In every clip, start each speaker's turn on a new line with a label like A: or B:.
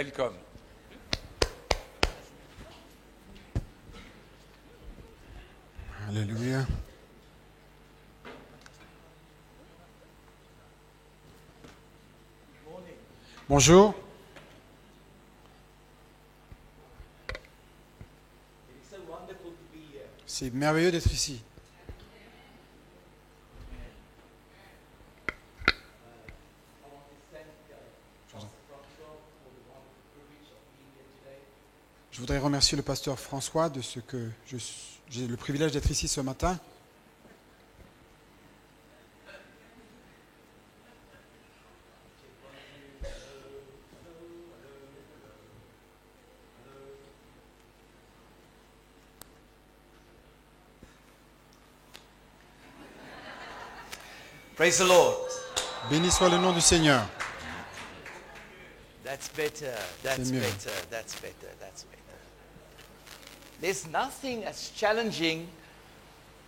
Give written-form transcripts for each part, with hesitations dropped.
A: Welcome.
B: Alléluia. Bonjour. C'est merveilleux d'être ici. Je voudrais remercier le pasteur François de ce que j'ai le privilège d'être ici ce matin.
C: Praise the Lord.
B: Béni soit le nom du Seigneur.
C: That's better. That's
B: mieux.
C: better. That's better. That's better. There's nothing as challenging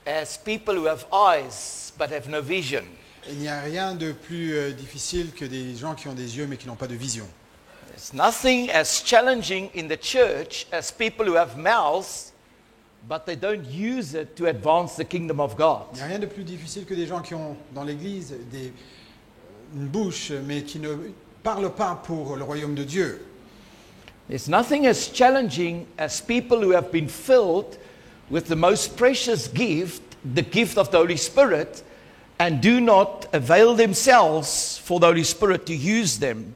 C: as people who have eyes but have no vision.
B: Il n'y a rien de plus difficile que des gens qui ont des yeux mais qui n'ont pas de vision.
C: There's nothing as challenging in the church as people who have mouths but they don't use it to advance the kingdom of God.
B: Il n'y a rien de plus difficile que des gens qui ont dans l'Église une bouche mais qui ne parlent pas pour le royaume de Dieu.
C: There's nothing as challenging as people who have been filled with the most precious gift, the gift of the Holy Spirit, and do not avail themselves for the Holy Spirit to use them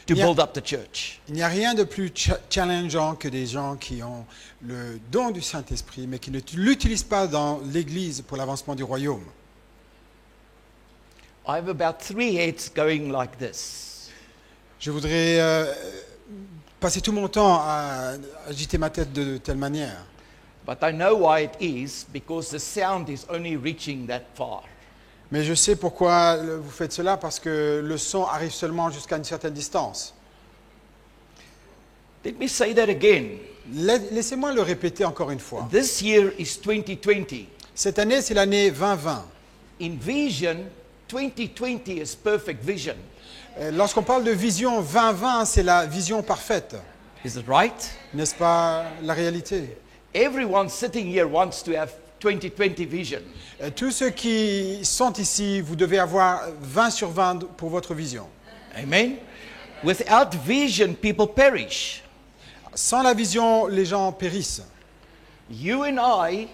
C: to
B: Yeah.
C: build up the church.
B: Il n'y a rien de plus challengeant que des gens qui ont le don du Saint-Esprit mais qui ne l'utilisent pas dans l'Église pour l'avancement du royaume.
C: I have about 3 heads going like this.
B: Je voudrais passer tout mon temps à agiter ma tête de telle manière.
C: But I know why it is, because the sound is only reaching that far.
B: Mais je sais pourquoi vous faites cela, parce que le son arrive seulement jusqu'à une certaine distance.
C: Let me say that again.
B: Laissez-moi le répéter encore une fois.
C: This year is 2020.
B: Cette année, c'est l'année 2020.
C: In vision, 2020 is perfect vision.
B: Lorsqu'on parle de vision 2020, c'est la vision parfaite.
C: Is it right?
B: N'est-ce pas la réalité?
C: Everyone sitting here wants to have 2020 vision.
B: Tous ceux qui sont ici, vous devez avoir 20 sur 20 pour votre vision.
C: Amen. Without vision, people perish.
B: Sans la vision, les gens périssent.
C: You and I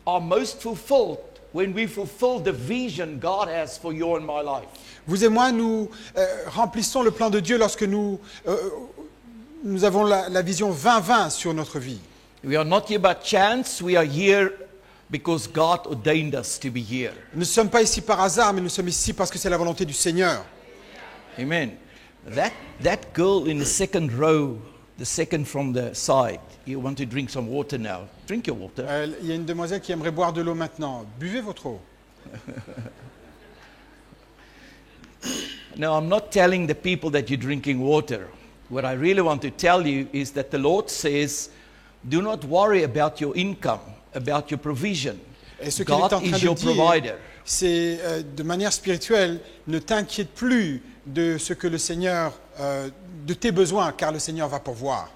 C: are most fulfilled when we fulfill the vision God has for you and my life.
B: Vous et moi, nous remplissons le plan de Dieu lorsque nous avons la vision 20-20 sur notre vie.
C: We are not here by chance, we are here because God ordained us to be here.
B: Nous ne sommes pas ici par hasard, mais nous sommes ici parce que c'est la volonté du Seigneur.
C: Amen. That girl in the second row, the second from the side, you want to drink some water now. Drink your water.
B: Il y a une demoiselle qui aimerait boire de l'eau maintenant. Buvez votre eau.
C: No, I'm not telling the people that you're drinking water. What I really want to tell you is that the Lord says, do not worry about your income, about your provision.
B: Et ce qu'il est en
C: God
B: train
C: is
B: de
C: your
B: dire,
C: provider.
B: c'est de manière spirituelle, ne t'inquiète plus de ce que le Seigneur, de tes besoins, car le Seigneur va pourvoir.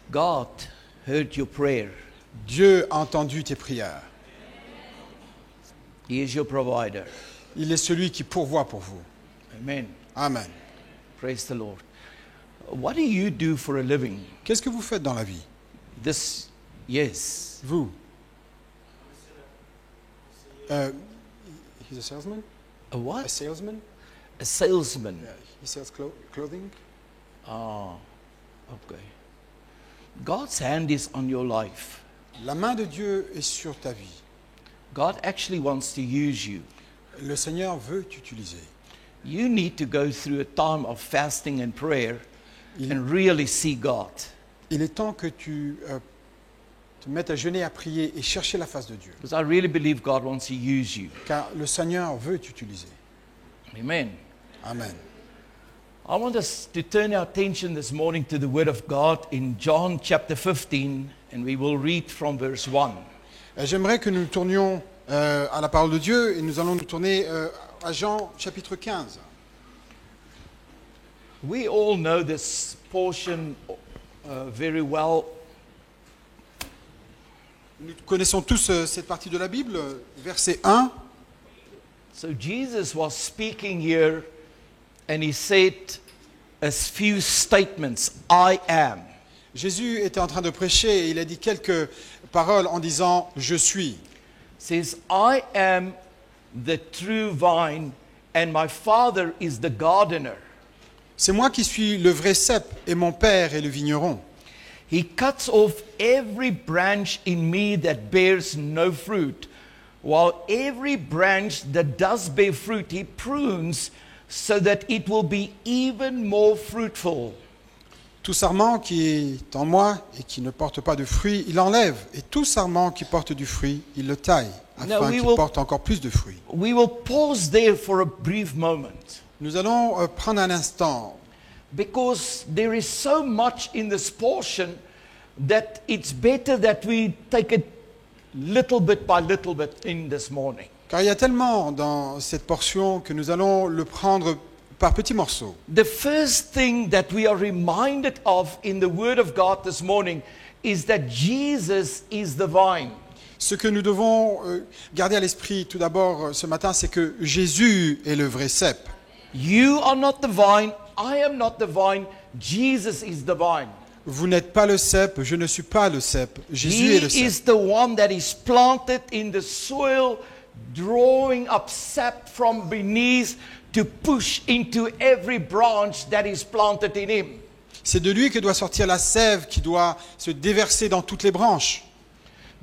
C: God heard your prayer.
B: Dieu a entendu tes prières.
C: He is your provider.
B: Il est celui qui pourvoit pour vous.
C: Amen.
B: Amen.
C: Praise the Lord. What do you do for a living?
B: Qu'est-ce que vous faites dans la vie?
C: Yes.
B: Vous? He's a salesman?
C: A
B: A
C: what?
B: salesman?
C: A salesman.
B: He sells clothing?
C: Ah, okay. God's hand is on your life.
B: La main de Dieu est sur ta vie.
C: God actually wants to use you.
B: Le Seigneur veut t'utiliser.
C: You need to go through a time of fasting and prayer
B: Il-
C: and really see God.
B: Il est temps que tu te mettes à jeûner, à prier et chercher la face de Dieu.
C: Because I really believe God wants to use you.
B: Car le Seigneur veut t'utiliser.
C: Amen.
B: Amen.
C: I want us to turn our attention this morning to the Word of God in John chapter 15, and we will read from verse 1.
B: J'aimerais que nous tournions à la parole de Dieu et nous allons nous tourner à Jean chapitre 15.
C: We all know this portion very well.
B: Nous connaissons tous cette partie de la Bible, verset 1.
C: So Jesus was speaking here and he said a few statements. I am.
B: Jésus était en train de prêcher et il a dit quelques paroles en disant « Je suis ».
C: Says, I am the true vine and my Father is the gardener.
B: C'est moi qui suis le vrai cep et mon père est le vigneron.
C: He cuts off every branch in me that bears no fruit, while every branch that does bear fruit he prunes so that it will be even more fruitful.
B: Tout sarment qui est en moi et qui ne porte pas de fruits, il enlève. Et tout sarment qui porte du fruit, il le taille, afin qu'il porte encore plus de fruits.
C: We will pause there for a brief moment.
B: Nous allons prendre un instant,
C: Because there is so much in this portion that it's better that we take it little bit by little bit in this morning.
B: car il y a tellement dans cette portion que nous allons le prendre par petits morceaux.
C: The first thing that we are reminded of in the Word of God this morning is that Jesus is the vine.
B: Ce que nous devons garder à l'esprit tout d'abord ce matin, c'est que Jésus est le vrai cep.
C: You are not the vine, I am not the vine, Jesus is the vine.
B: Vous n'êtes pas le cep, je ne suis pas le cep, Jésus
C: He
B: est le cep.
C: is the one that is planted in the soil, drawing up sap from beneath to push into every branch that is planted in him.
B: C'est de lui que doit sortir la sève qui doit se déverser dans toutes les branches.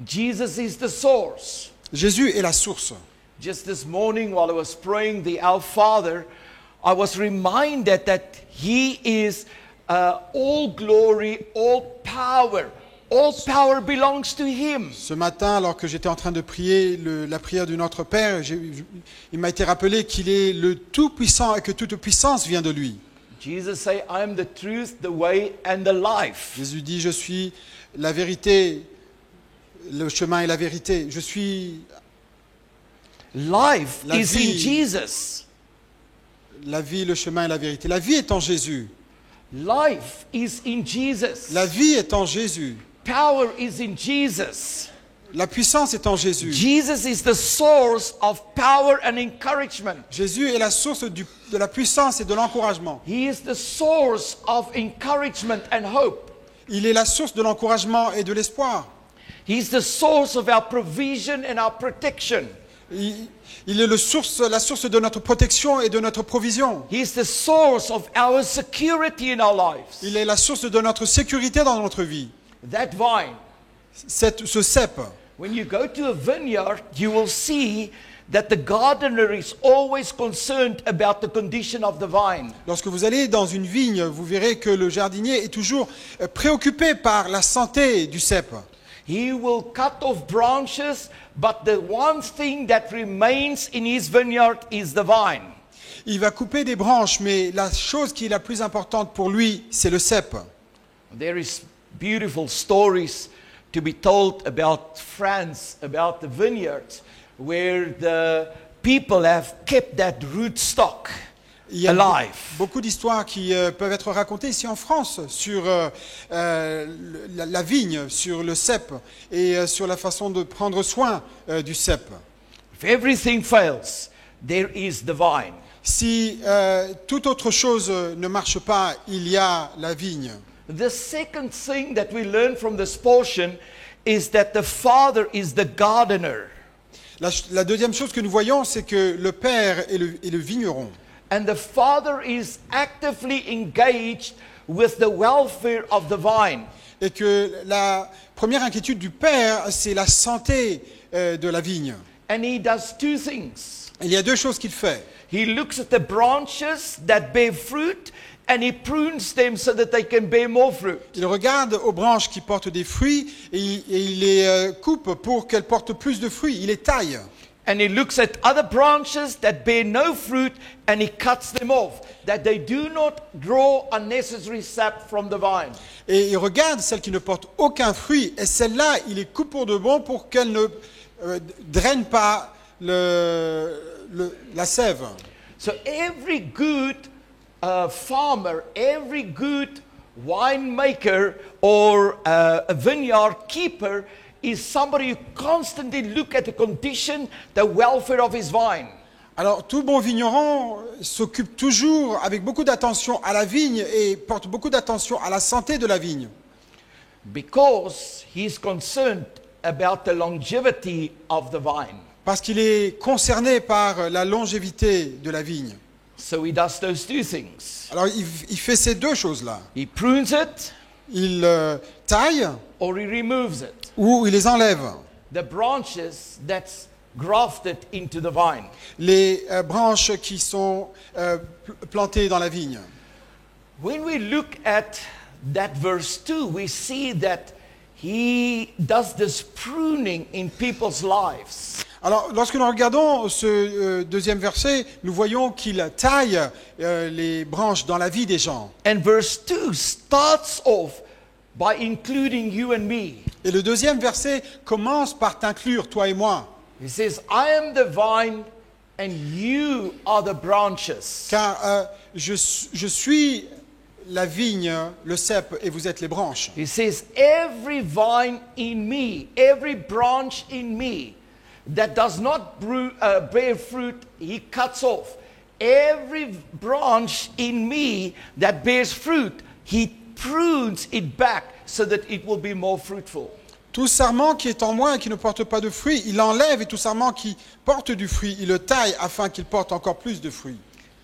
C: Jesus is the source.
B: Jésus est la source.
C: Just this morning while I was praying the Our Father, I was reminded that He is all glory, all power. All power belongs to Him.
B: Ce matin, alors que j'étais en train de prier la prière de notre Père, il m'a été rappelé qu'il est le Tout-Puissant et que toute puissance vient de lui.
C: Jesus say, I am the truth, the way and the life.
B: Jésus dit, je suis la vérité, le chemin et la vérité. Je suis
C: Life
B: La
C: is in
B: vie.
C: Jesus.
B: la vie, le chemin et la vérité. La vie est en Jésus.
C: Life is in Jesus.
B: La vie est en Jésus.
C: Power is in Jesus.
B: La puissance est en Jésus.
C: Jesus is the source of power and encouragement.
B: Jésus est la source de la puissance et de l'encouragement.
C: He is the source of encouragement and hope.
B: Il est la source de l'encouragement et de l'espoir.
C: He is the source of our provision and our protection.
B: Il est la source de notre protection et de notre provision.
C: He is the source of our security in our lives.
B: Il est la source de notre sécurité dans notre vie.
C: That vine.
B: Ce cep.
C: When you go to a vineyard, you will see that the gardener is always concerned about the condition of the vine.
B: Lorsque vous allez dans une vigne, vous verrez que le jardinier est toujours préoccupé par la santé du cep.
C: He will cut off branches, but the one thing that remains in his vineyard is the vine.
B: Il va couper des branches, mais la chose qui est la plus importante pour lui, c'est le cep.
C: There is beautiful stories to be told about France, about the vineyards, where the people have kept that rootstock
B: Il y a
C: alive.
B: beaucoup d'histoires qui peuvent être racontées ici en France sur la vigne, sur le cep et sur la façon de prendre soin du cep.
C: If everything fails, there is the vine.
B: Si toute autre chose ne marche pas, il y a la vigne.
C: The second thing that we learn from this portion is that the Father is the gardener.
B: La deuxième chose que nous voyons, c'est que le Père est le vigneron.
C: And the Father is actively engaged with the welfare of the vine.
B: Et que la première inquiétude du Père, c'est la santé de la vigne.
C: And he does two things.
B: Il y a deux choses qu'il fait.
C: He looks at the branches that bear fruit and he prunes them so that they can bear more fruit.
B: Il regarde aux branches qui portent des fruits et il les coupe pour qu'elles portent plus de fruits. Il les taille.
C: And he looks at other branches that bear no fruit and he cuts them off, that they do not draw unnecessary sap from the vine.
B: Et il regarde celles qui ne portent aucun fruit et celles-là, il les coupe pour de bon pour qu'elles ne drainent pas la sève.
C: So every good farmer, every good winemaker or a vineyard keeper is somebody who constantly look at the condition, the welfare of his vine.
B: Alors, tout bon vigneron s'occupe toujours avec beaucoup d'attention à la vigne et porte beaucoup d'attention à la santé de la vigne.
C: Because he's concerned about the longevity of the vine.
B: Parce qu'il est concerné par la longévité de la vigne.
C: So he does those two things.
B: Alors, il fait ces deux choses-là.
C: He prunes it
B: Il taille
C: or he removes it.
B: ou il les enlève.
C: The branches that's grafted into the vine.
B: Les branches qui sont plantées dans la vigne.
C: When we look at that verse 2, we see that he does this pruning in people's lives.
B: Alors, lorsque nous regardons ce deuxième verset, nous voyons qu'il taille les branches dans la vie des gens.
C: And verse 2 starts off by including you and me.
B: Et le deuxième verset commence par t'inclure, toi et moi.
C: He says, I am the vine and you are the branches.
B: Car je suis la vigne, le cep, et vous êtes les branches.
C: He says, every vine in me, every branch in me that does not bear fruit, he cuts off. Every branch in me that bears fruit, he prunes it back so that it will be more fruitful.
B: Tout sarment qui est en moi et qui ne porte pas de fruits, il l'enlève, et tout sarment qui porte du fruit, il le taille afin qu'il porte encore plus de fruits.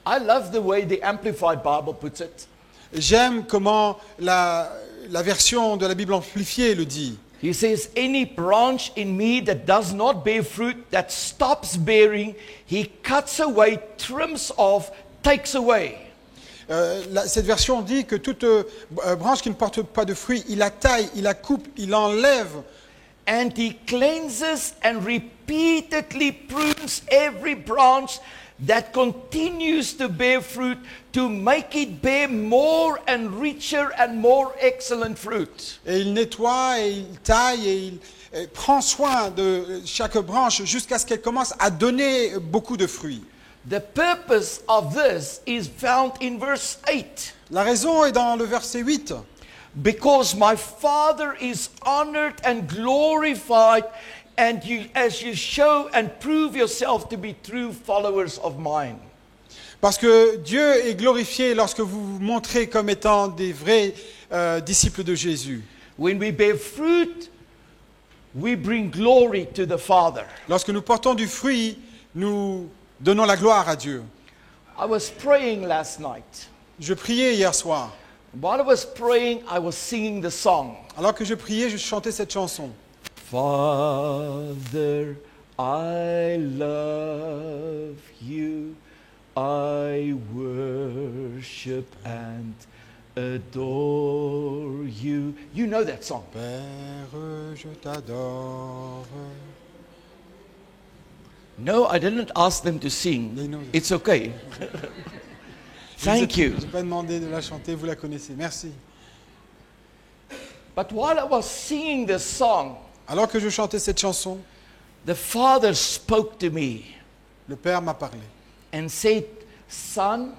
C: I love the way the Amplified Bible puts it.
B: J'aime comment la version de la Bible amplifiée le dit.
C: He says, any branch in me that does not bear fruit, that stops bearing, he cuts away, trims off, takes away.
B: Cette version dit que toute branche qui ne porte pas de fruits, il la taille, il la coupe, il l'enlève.
C: And he cleanses and repeatedly prunes every branch that continues to bear fruit to make it bear more and richer and more excellent fruit.
B: Et il nettoie, et il taille, et il prend soin de chaque branche jusqu'à ce qu'elle commence à donner beaucoup de fruits.
C: The purpose of this is found in verse 8.
B: La raison est dans le verset 8.
C: Because my Father is honored and glorified, and as you show and prove yourself to be true followers of mine.
B: Parce que Dieu est glorifié lorsque vous vous montrez comme étant des vrais disciples de Jésus.
C: When we bear fruit, we bring glory to the Father.
B: Lorsque nous portons du fruit, nous donnons la gloire à Dieu.
C: I was praying last night.
B: Je priais hier soir.
C: While I was praying, I was singing the song.
B: Alors que je priais, je chantais cette chanson.
C: Father, I love you. I worship and adore you. You know that song.
B: Père, je t'adore.
C: No, I didn't ask them to sing.
B: They know that.
C: It's okay. Thank you.
B: Je n'ai pas demandé de la chanter, vous la connaissez. Merci.
C: But while I was singing this song,
B: Alors que je chantais cette chanson,
C: the Father spoke to me
B: le Père m'a parlé.
C: and said, Son,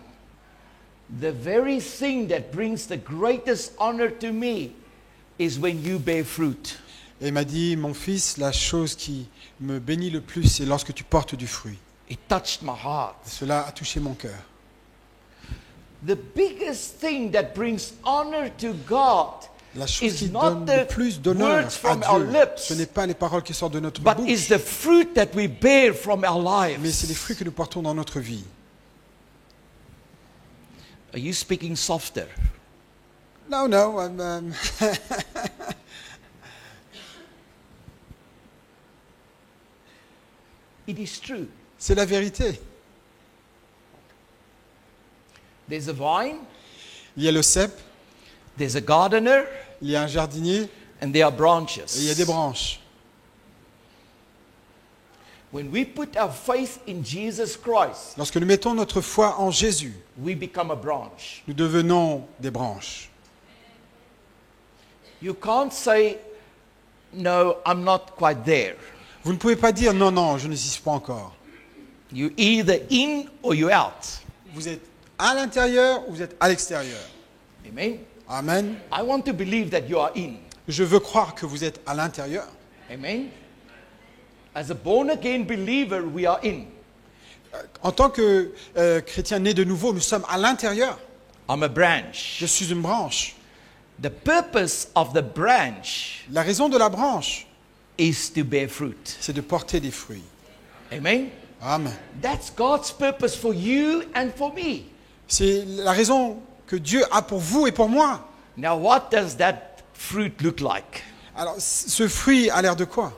C: the very thing that brings the greatest honor to me is when you bear fruit.
B: Et il m'a dit, mon fils, la chose qui me bénit le plus, c'est lorsque tu portes du fruit.
C: It touched my heart.
B: Cela a touché mon cœur.
C: The biggest thing that brings honor to God
B: La chose qui
C: is
B: donne
C: not
B: le
C: the
B: plus d'honneur
C: words
B: à
C: from our
B: Dieu,
C: lips,
B: ce n'est pas les paroles qui sortent de notre
C: but
B: bouche,
C: is the fruit that we bear from our
B: mais c'est les
C: lives.
B: fruits que nous portons dans notre vie.
C: Are you speaking softer?
B: No, no.
C: It is true.
B: C'est la vérité.
C: There's a vine,
B: Il y a le cep,
C: there's a gardener,
B: il y a un jardinier
C: and there are
B: et
C: branches.
B: il y a des branches.
C: When we put our faith in Jesus Christ,
B: Lorsque nous mettons notre foi en Jésus,
C: we become a branch.
B: nous devenons des branches.
C: You can't say, no, I'm not quite there.
B: Vous ne pouvez pas dire non, non, je ne suis pas encore.
C: You're either in or you're out.
B: Vous êtes à l'intérieur ou vous êtes à l'extérieur.
C: Amen.
B: Amen.
C: I want to believe that you are in.
B: Je veux croire que vous êtes à l'intérieur.
C: Amen. As a born again believer, we are in.
B: En tant que chrétien né de nouveau, nous sommes à l'intérieur.
C: I'm a branch.
B: Je suis une branche.
C: The purpose of the branch
B: La raison de la branche,
C: is to bear fruit.
B: c'est de porter des fruits.
C: Amen.
B: Amen.
C: That's God's purpose for you and for me.
B: C'est la raison que Dieu a pour vous et pour moi.
C: Now, what does that fruit look like?
B: Alors, ce fruit a l'air de quoi?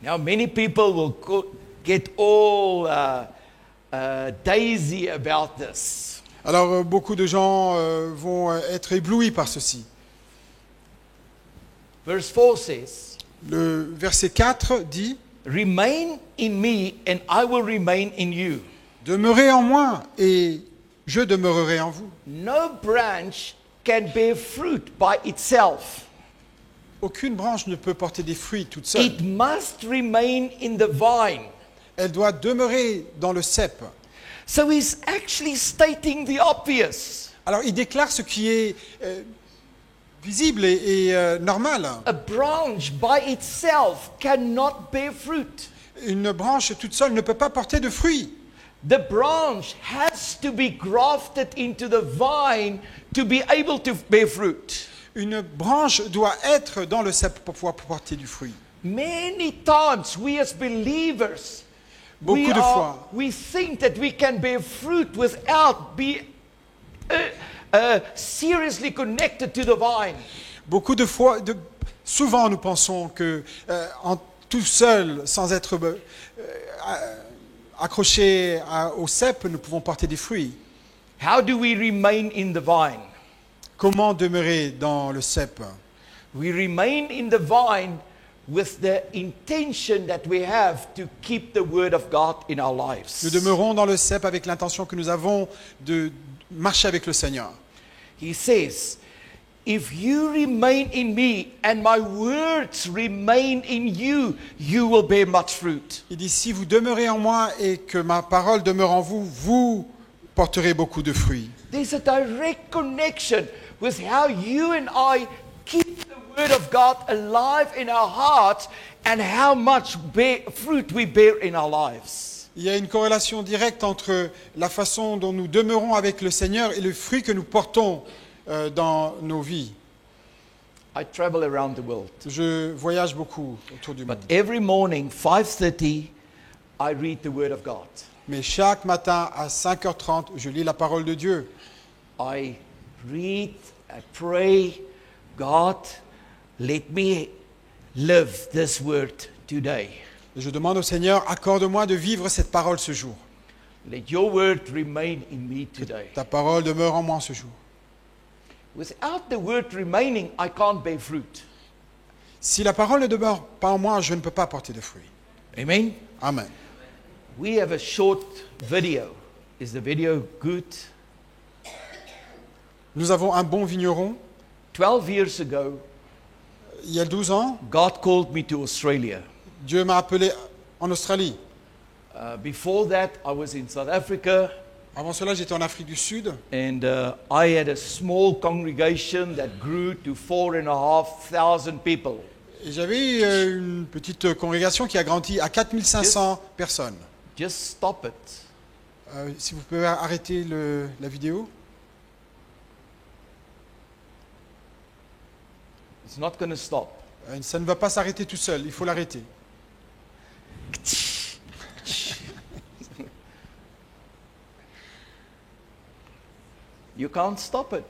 C: Now, many people will get all daisy about this.
B: Alors, beaucoup de gens vont être éblouis par ceci.
C: Verse 4 says,
B: Le verset 4 dit,
C: Remain in me and I will remain in you.
B: Demeurez en moi et je demeurerai en vous.
C: No branch can bear fruit by itself.
B: Aucune branche ne peut porter des fruits toute seule.
C: It must remain in the vine.
B: Elle doit demeurer dans le cep.
C: So he's actually stating the obvious.
B: Alors, il déclare ce qui est visible et normal.
C: A branch by itself cannot bear fruit.
B: Une branche toute seule ne peut pas porter de fruits.
C: The branch has to be grafted into the vine to be able to bear fruit.
B: Une branche doit être dans le cep pour pouvoir porter du fruit.
C: Many times we as believers,
B: Beaucoup de fois,
C: we think that we can bear fruit without being seriously connected to the vine.
B: beaucoup de fois, souvent nous pensons que en tout seul, sans être accrochés au cep, nous pouvons porter des fruits.
C: How do we remain in the vine?
B: Comment demeurer dans le cep?
C: We remain in the vine with the intention that we have to keep the word of God in our lives.
B: Nous demeurons dans le cep avec l'intention que nous avons de marcher avec le Seigneur.
C: He says, if you remain in me and my words remain in you, you will bear much fruit.
B: Il dit, si vous demeurez en moi et que ma parole demeure en vous, vous porterez beaucoup de fruits.
C: There's a direct connection with how you and I keep the word of God alive in our hearts and how much fruit we bear in our lives.
B: Il y a une corrélation directe entre la façon dont nous demeurons avec le Seigneur et le fruit que nous portons dans nos vies.
C: I travel around the world,
B: Je voyage beaucoup autour du
C: but
B: monde.
C: every morning, 5:30, I read the word of God.
B: Mais chaque matin à 5h30, je lis la parole de Dieu.
C: I read, I pray, God, let me live this word today.
B: Et je demande au Seigneur, accorde-moi de vivre cette parole ce jour.
C: Let your word remain in me today.
B: Ta parole demeure en moi ce jour.
C: Without the word remaining, I can't bear fruit.
B: Si la parole ne demeure pas en moi, je ne peux pas porter de fruits.
C: Amen.
B: Amen.
C: We have a short video. Is the video good?
B: Nous avons un bon vigneron.
C: 12 years ago,
B: Il y a 12 ans,
C: God called me to Australia.
B: Dieu m'a appelé en Australie.
C: Before that, I was in South Africa,
B: Avant cela, j'étais en Afrique du Sud.
C: and I had a small congregation that grew to 4,500 people.
B: Et j'avais une petite congrégation qui a grandi à 4500 personnes.
C: Just stop it.
B: Si vous pouvez arrêter la vidéo.
C: It's not going to stop.
B: Ça ne va pas s'arrêter tout seul, il faut l'arrêter.
C: You can't stop it.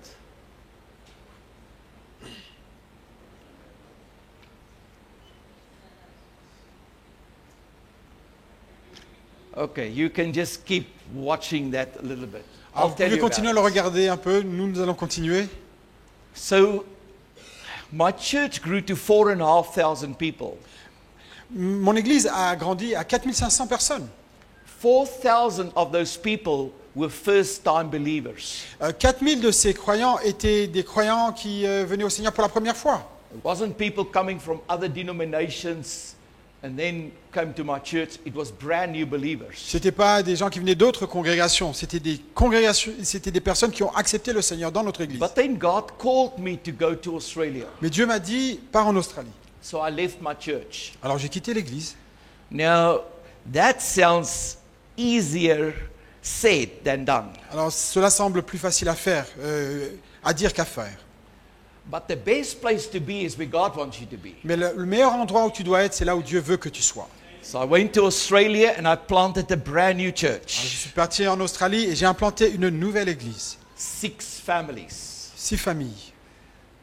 C: Okay, you can just keep watching that a little bit.
B: Alors,
C: I'll
B: vous
C: tell
B: pouvez
C: you
B: continuer à
C: about
B: le
C: it.
B: regarder un peu, nous allons continuer.
C: So, my church grew to 4,500 people.
B: Mon église a grandi à 4500 personnes.
C: 4,000 of those people were first-time believers.
B: 4000 de ces croyants étaient des croyants qui venaient au Seigneur pour la première fois.
C: It wasn't people coming from other denominations and then came to my church, it was brand new believers.
B: C'était pas des gens qui venaient d'autres congrégations, c'était des personnes qui ont accepté le Seigneur dans notre église.
C: But then God called me to go to Australia.
B: Mais Dieu m'a dit, pars en Australie.
C: So I left my church.
B: Alors j'ai quitté l'église.
C: Now, that sounds easier said than done.
B: Alors cela semble plus facile à faire, à dire qu'à faire.
C: But the best place to be is where God wants you to be.
B: Mais le meilleur endroit où tu dois être, c'est là où Dieu veut que tu sois.
C: So I went to Australia and I planted a brand new
B: Alors, je
C: church.
B: suis parti en Australie et j'ai implanté une nouvelle église.
C: 6 families.
B: 6 familles.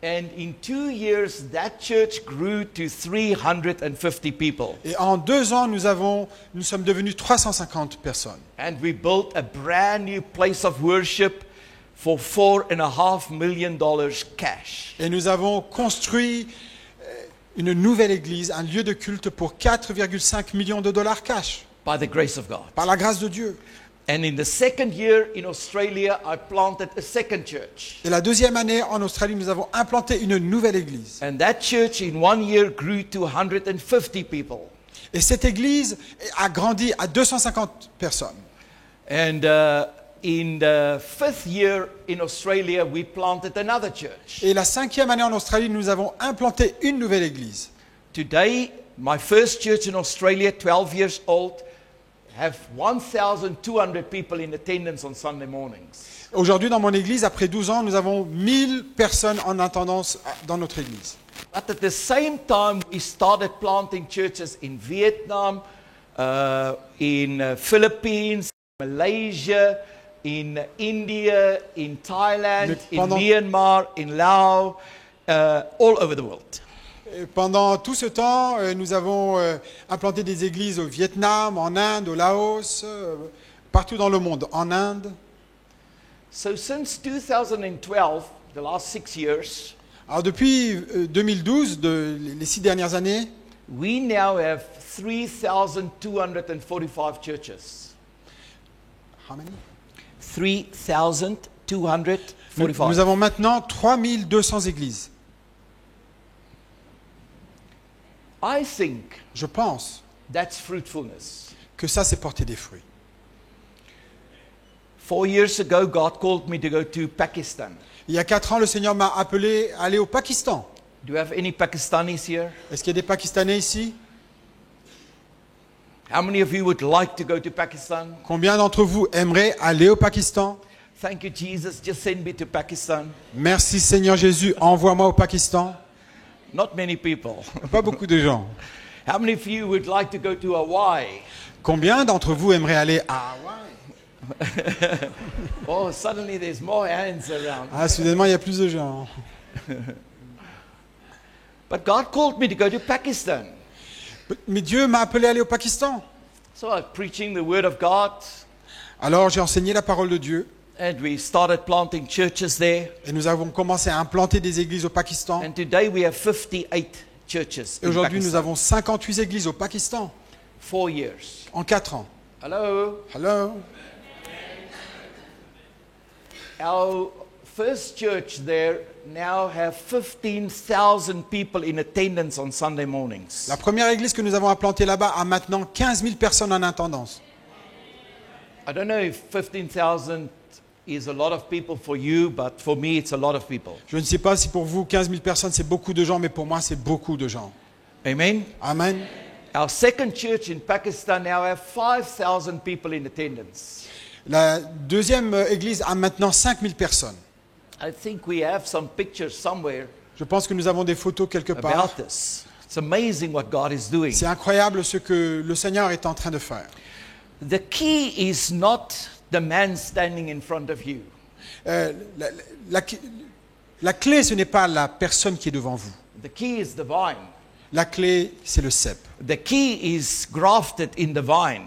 C: And in 2 years, that church grew to 350 people.
B: Et en 2 ans, nous sommes devenus 350 personnes.
C: And we built a brand new place of worship for $4.5 million cash.
B: Et nous avons construit une nouvelle église, un lieu de culte pour 4,5 millions de dollars cash,
C: By the grace of God.
B: par la grâce de Dieu.
C: And in the second year in Australia, I planted a second church.
B: Et la 2e année, en Australie, nous avons implanté une nouvelle église.
C: And that church in 1 year grew to 150 people.
B: Et cette église a grandi à 250 personnes.
C: And in the 5th year in Australia, we planted another church.
B: Et la 5e année en Australie, nous avons implanté une nouvelle église.
C: Today, my first church in Australia, 12 years old, have 1,200 people in attendance on Sunday mornings.
B: Aujourd'hui, dans mon église, après 12 ans, nous avons 1000 personnes en attendance dans notre église.
C: But at the same time, we started planting churches in Vietnam, in Philippines, Malaysia, in India, in Thailand,
B: Mais
C: in
B: pendant-
C: Myanmar, in Laos, all over the world.
B: Et pendant tout ce temps, nous avons implanté des églises au Vietnam, en Inde, au Laos, partout dans le monde, en Inde.
C: So since 2012, the last 6 years,
B: Alors depuis 2012, les 6 dernières années,
C: we now have 3,245 churches.
B: how many?
C: 3,245.
B: Nous avons maintenant 3200 églises.
C: I think
B: Je pense
C: that's fruitfulness.
B: que ça, c'est porter des fruits.
C: 4 years ago, God called me to go to Pakistan.
B: Il y a 4 ans, le Seigneur m'a appelé à aller au Pakistan.
C: Do we have any Pakistanis here?
B: Est-ce qu'il y a des Pakistanais ici?
C: How many of you would like to go to Pakistan?
B: Combien d'entre vous aimeraient aller au Pakistan?
C: Thank you, Jesus. Just send me to Pakistan.
B: Merci Seigneur Jésus, envoie-moi au Pakistan.
C: Not many people.
B: Pas beaucoup de gens.
C: How many of you would like to go to Hawaii?
B: Combien d'entre vous aimeraient aller à Hawaï?
C: Oh, suddenly there's more hands around.
B: Ah, soudainement, il y a plus de gens.
C: But God called me to go to Pakistan.
B: Mais Dieu m'a appelé à aller au Pakistan.
C: So I was preaching the Word of God,
B: Alors j'ai enseigné la parole de Dieu
C: and we started planting churches there.
B: et nous avons commencé à implanter des églises au Pakistan.
C: And today we have 58 churches
B: Et
C: in
B: aujourd'hui, nous
C: Pakistan.
B: avons 58 églises au Pakistan
C: 4 years.
B: en 4 ans.
C: Hello.
B: Hello.
C: Our first church there now have 15,000 people in attendance on Sunday mornings.
B: La première église que nous avons implantée là-bas a maintenant 15 000 personnes en attendance.
C: I don't know if 15,000 is a lot of people for you, but for me it's a lot of people.
B: Je ne sais pas si pour vous, 15 000 personnes, c'est beaucoup de gens, mais pour moi, c'est beaucoup de gens.
C: Amen.
B: Amen.
C: Our second church in Pakistan now have 5,000 people in attendance.
B: La deuxième église a maintenant 5 000 personnes.
C: I think we have some pictures somewhere
B: Je pense que nous avons des photos quelque part.
C: about this. It's amazing what God is doing.
B: C'est incroyable ce que le Seigneur est en train de faire.
C: The key is not the man standing in front of you.
B: Euh, la, la- la clé, ce n'est pas la personne qui est devant vous.
C: The key is the vine.
B: La clé, c'est le cep.
C: The key is grafted in the vine.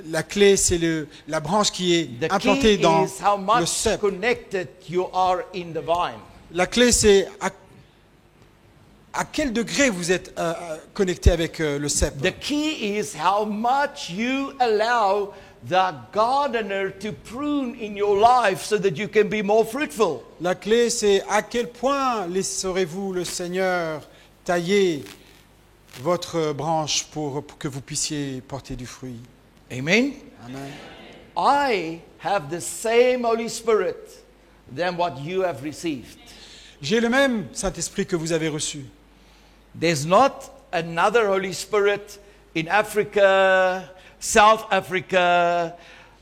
B: La clé, c'est la branche qui est
C: The
B: implantée
C: key
B: dans
C: is how
B: le
C: much
B: cep.
C: connected you are in the vine.
B: La clé, c'est à quel degré vous êtes connecté avec le cep.
C: The key is how much you allow the gardener to prune in your life so that you can be more fruitful.
B: La clé, c'est à quel point laisserez-vous le Seigneur tailler votre branche pour que vous puissiez porter du fruit.
C: Amen.
B: Amen.
C: I have the same Holy Spirit than what you have received.
B: J'ai le même Saint-Esprit que vous avez reçu.
C: There's not another Holy Spirit in Africa, South Africa,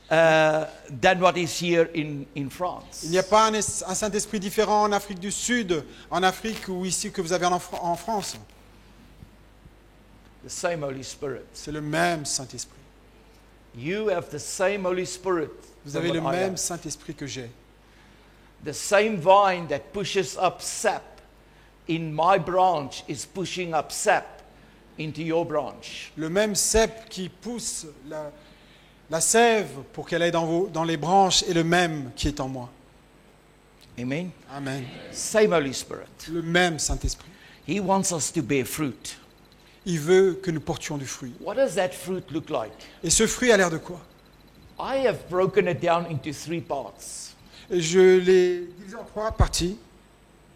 C: than what is here in France.
B: Il n'y a pas un Saint-Esprit différent en Afrique du Sud, en Afrique ou ici que vous avez en France.
C: The same Holy Spirit.
B: C'est le même Saint-Esprit.
C: You have the same Holy Spirit.
B: Vous avez le
C: than what I
B: même
C: have.
B: Saint-Esprit que j'ai.
C: The same vine that pushes up sap in my branch is pushing up sap into your branch.
B: Le même cep qui pousse la sève pour qu'elle aille dans les branches est le même qui est en moi.
C: Amen.
B: Amen.
C: Same Holy Spirit.
B: Le même Saint-Esprit.
C: He wants us to bear fruit.
B: Il veut que nous portions du fruit.
C: What does that fruit look like?
B: Et ce fruit a l'air de quoi?
C: I have broken it down into 3 parts.
B: Et je l'ai divisé en 3 parties.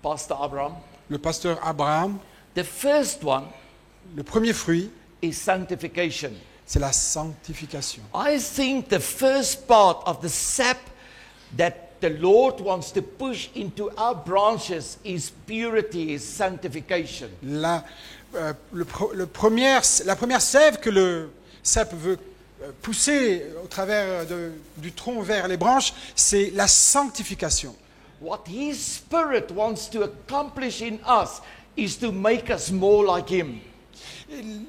C: Pastor Abraham.
B: Le pasteur Abraham,
C: The first one
B: le premier fruit,
C: is sanctification.
B: c'est la sanctification.
C: I think the first part of the sap that the Lord wants to push into our branches is purity, is sanctification.
B: La première sève que le cep veut pousser au travers du tronc vers les branches, c'est la sanctification.
C: What His Spirit wants to accomplish in us is to make us more like Him.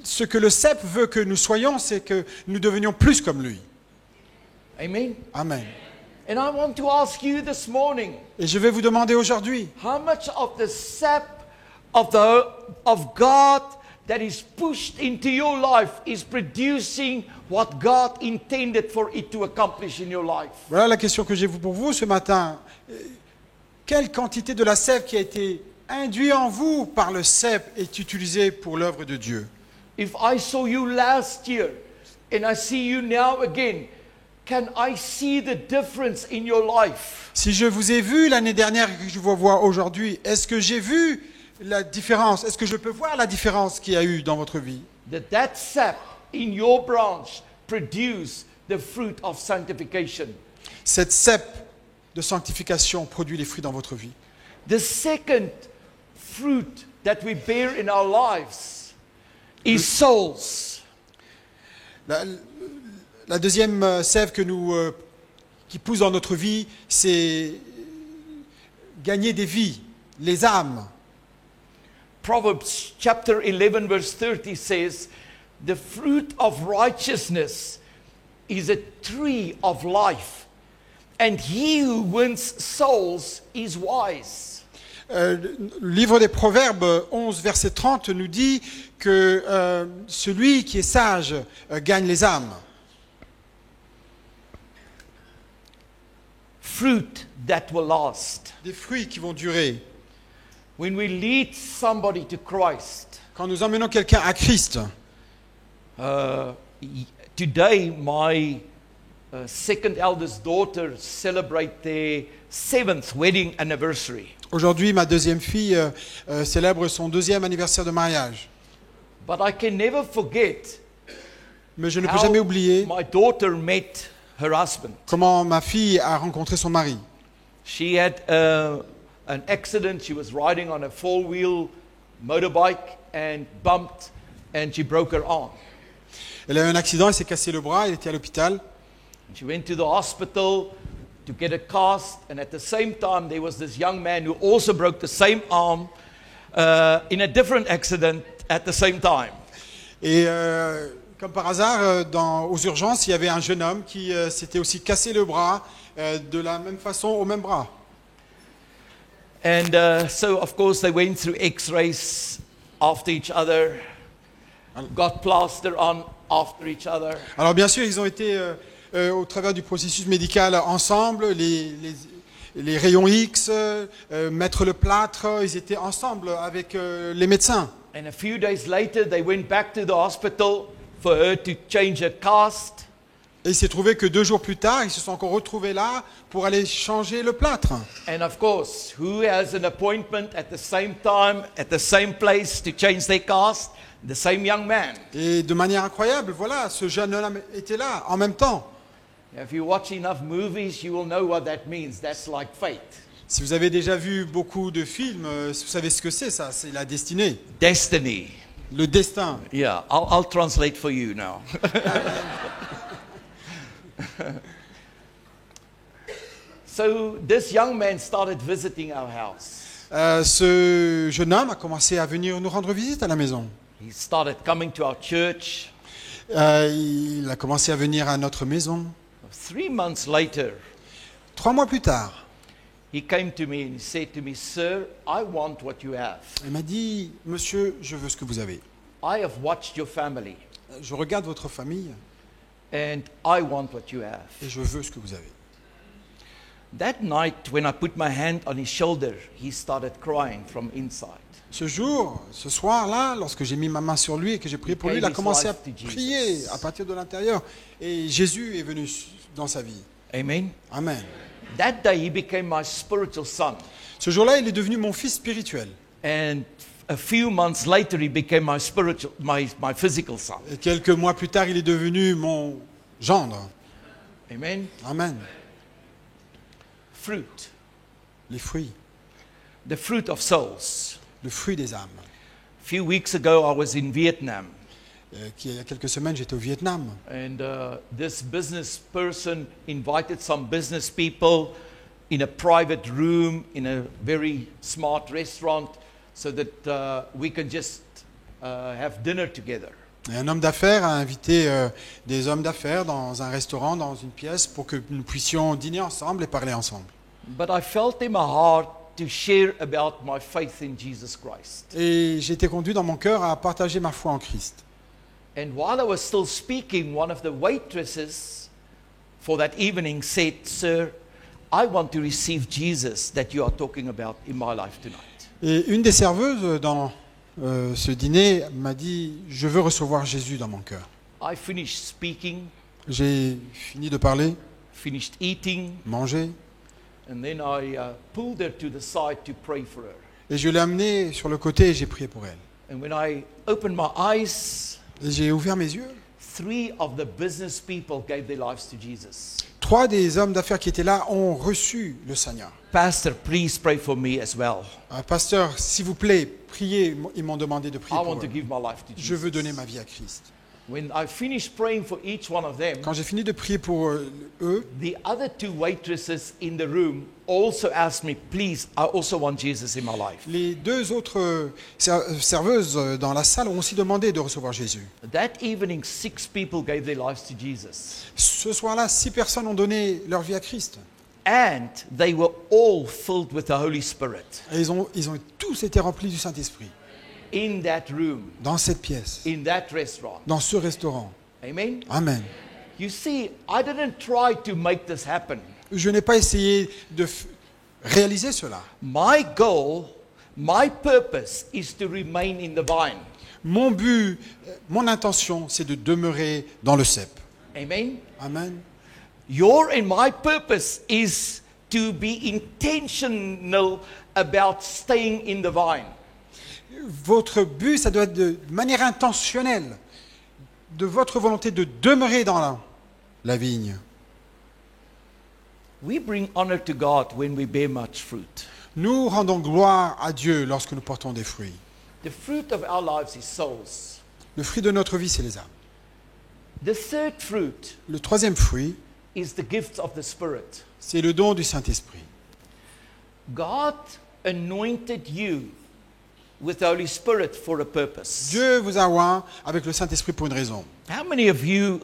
B: Ce que le cep veut que nous soyons, c'est que nous devenions plus comme lui.
C: Amen.
B: Amen.
C: And I want to ask you this morning,
B: Et je vais vous demander aujourd'hui,
C: how much of the sap of God that is pushed into your life is producing what God intended for it to accomplish in your life?
B: voilà la question que j'ai pour vous ce matin. Quelle quantité de la sève qui a été induite en vous par le cep est utilisée pour l'œuvre de Dieu?
C: If I saw you last year and I see you now again, can I see the difference in your life?
B: Si je vous ai vu l'année dernière et que je vous vois aujourd'hui, est-ce que j'ai vu la différence? Est-ce que je peux voir la différence qu'il y a eu dans votre vie?
C: That sap in your branch produce the fruit of sanctification.
B: Cette cep de sanctification produit les fruits dans votre vie.
C: The second fruit that we bear in our lives is souls.
B: La deuxième sève qui pousse dans notre vie, c'est gagner des vies, les âmes.
C: Proverbs chapter 11 verse 30 says, "The fruit of righteousness is a tree of life, and he who wins souls is wise."
B: Le livre des Proverbes 11, verset 30 nous dit que celui qui est sage gagne les âmes.
C: Fruit that will last.
B: Des fruits qui vont durer.
C: When we lead somebody to Christ,
B: Quand nous emmenons quelqu'un à Christ,
C: today my second eldest daughter celebrate their 7th wedding anniversary.
B: aujourd'hui ma deuxième fille célèbre son 2e anniversaire de mariage.
C: But I can never forget
B: Mais je ne peux jamais oublier
C: my daughter met her husband.
B: comment ma fille a rencontré son mari.
C: She had an accident. She was riding on a 4-wheel motorbike and bumped and she broke her arm.
B: Elle a eu un accident, elle s'est cassé le bras, elle était à l'hôpital.
C: She went to the hospital to get a cast, and at the same time there was this young man who also broke the same arm in a different accident at the same time.
B: Et comme par hasard, aux urgences, il y avait un jeune homme qui s'était aussi cassé le bras de la même façon au même bras.
C: And so, of course, they went through x-rays after each other, got plaster on after each other.
B: Alors bien sûr, ils ont été au travers du processus médical ensemble, les rayons X, mettre le plâtre, ils étaient ensemble avec les médecins.
C: And a few days later, they went back to the hospital for her to change her cast.
B: Et il s'est trouvé que 2 jours plus tard, ils se sont encore retrouvés là pour aller changer le plâtre.
C: And of course, who has an appointment at the same time, at the same place to change their cast? The same young man.
B: Et de manière incroyable, voilà, ce jeune homme était là en même temps.
C: If you watch enough movies, you will know what that means. That's like fate.
B: Si vous avez déjà vu beaucoup de films, vous savez ce que c'est ça, c'est la destinée,
C: Destiny.
B: le destin.
C: Yeah, I'll translate for you now. So this young man started visiting our house.
B: Ce jeune homme a commencé à venir nous rendre visite à la maison.
C: He started coming to our church.
B: Il a commencé à venir à notre maison.
C: 3 months later,
B: 3 mois plus tard,
C: he came to me and he said to me, "Sir, I want what you have.
B: il m'a dit, monsieur, je veux ce que vous avez.
C: I have watched your family
B: Je regarde votre famille
C: and I want what you have."
B: et je veux ce que vous avez.
C: That night, when I put my hand on his shoulder, he started crying from inside.
B: Ce jour, ce soir-là, lorsque j'ai mis ma main sur lui et que j'ai prié pour lui, il a commencé à prier à partir de l'intérieur. Et Jésus est venu dans sa vie.
C: Amen.
B: Amen.
C: That day, he became my spiritual son.
B: Ce jour-là, il est devenu mon fils spirituel.
C: And a few months later, he became my physical son.
B: Et quelques mois plus tard, il est devenu mon gendre.
C: Amen.
B: Amen.
C: Fruit.
B: Les fruits.
C: The fruit of souls.
B: Le fruit des âmes.
C: A few weeks ago, I was in Vietnam.
B: Il y a quelques semaines, j'étais au Vietnam.
C: And this business person invited some business people in a private room in a very smart restaurant so that we can just have dinner together.
B: Et un homme d'affaires a invité des hommes d'affaires dans un restaurant, dans une pièce, pour que nous puissions dîner ensemble et parler ensemble.
C: But I felt in my heart to share about my faith in Jesus Christ.
B: Et j'ai été conduit dans mon cœur à partager ma foi en Christ.
C: And while I was still speaking, one of the waitresses for that evening said, "Sir, I want to receive Jesus that you are talking about in my life tonight."
B: Et une des serveuses dans ce dîner m'a dit, je veux recevoir Jésus dans mon cœur.
C: I finished speaking,
B: J'ai fini de parler,
C: finished eating,
B: manger,
C: and then I pulled her to the side to pray for her.
B: et je l'ai amenée sur le côté et j'ai prié pour elle.
C: And when I opened my eyes,
B: Et j'ai ouvert mes yeux.
C: 3 of the business people gave their lives to Jesus.
B: 3 des hommes d'affaires qui étaient là ont reçu le Seigneur.
C: Pastor, please pray for me as well.
B: Pasteur, s'il vous plaît, priez. Ils m'ont demandé de prier
C: I
B: pour
C: want to
B: eux.
C: give my life to
B: Je veux donner
C: Jesus.
B: ma vie à Christ.
C: When I finished praying for each one of them,
B: Quand j'ai fini de prier pour eux,
C: the other 2 waitresses in the room also asked me, "Please, I also want Jesus in my life."
B: les 2 autres serveuses dans la salle ont aussi demandé de recevoir Jésus.
C: That evening, 6 people gave their lives to Jesus.
B: Ce soir-là, 6 personnes ont donné leur vie à Christ.
C: And they were all filled with the Holy Spirit
B: Et ils ont tous été remplis du Saint-Esprit.
C: in that room,
B: Dans cette pièce,
C: in that restaurant.
B: dans ce restaurant.
C: Amen.
B: Amen.
C: You see, I didn't try to make this happen.
B: Je n'ai pas essayé de réaliser cela.
C: My goal, my purpose is to remain in the vine.
B: Mon but, mon intention, c'est de demeurer dans le cep.
C: Amen.
B: Amen.
C: Your and my purpose is to be intentional about staying in the vine.
B: Votre but, ça doit être de manière intentionnelle, de votre volonté de demeurer dans la vigne.
C: We bring honor to God when we bear much fruit.
B: Nous rendons gloire à Dieu lorsque nous portons des fruits.
C: The fruit of our lives is souls.
B: Le fruit de notre vie, c'est les âmes.
C: The third fruit
B: Le 3e fruit,
C: is the gifts of the Spirit.
B: c'est le don du Saint-Esprit.
C: God anointed you with the Holy Spirit for a purpose.
B: Dieu vous a oint avec le Saint-Esprit pour une raison.
C: How many of you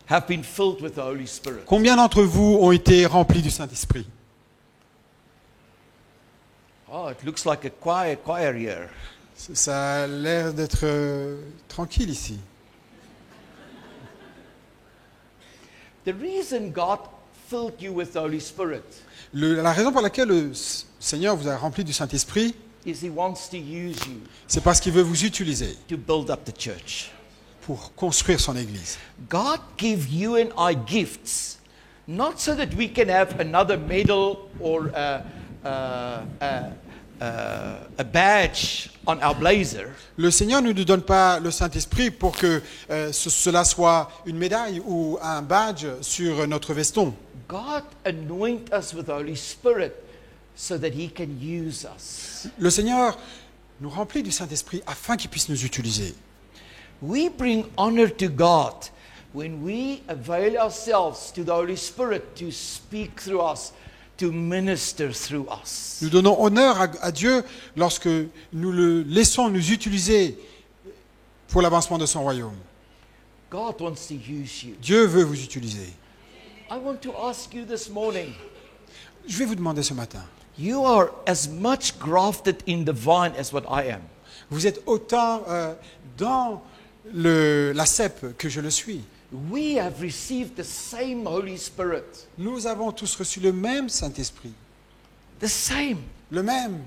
C: have been filled with the Holy Spirit?
B: Combien d'entre vous ont été remplis du Saint-Esprit?
C: Oh, it looks like a choir here.
B: Ça a l'air d'être tranquille ici.
C: The reason God filled you with the Holy Spirit
B: La raison pour laquelle le Seigneur vous a rempli du Saint-Esprit,
C: is He wants to use you
B: c'est parce qu'il veut vous utiliser
C: to build up the church.
B: pour construire son Église.
C: God give you and I gifts, not so that we can have another medal or a badge on our blazer.
B: Le Seigneur ne nous donne pas le Saint-Esprit pour que cela soit une médaille ou un badge sur notre veston.
C: God anoint us with the Holy Spirit so that He can use us.
B: Le Seigneur nous remplit du Saint-Esprit afin qu'il puisse nous utiliser.
C: We bring honor to God when we avail ourselves to the Holy Spirit to speak through us, to minister through us.
B: Nous donnons honneur à Dieu lorsque nous le laissons nous utiliser pour l'avancement de son royaume.
C: God wants to use you.
B: Dieu veut vous utiliser.
C: I want to ask you this morning,
B: Je vais vous demander ce matin,
C: you are as much grafted in the vine as what I am.
B: vous êtes autant dans la cèpe que je le suis.
C: We have received the same Holy Spirit.
B: Nous avons tous reçu le même Saint-Esprit,
C: The same.
B: le même.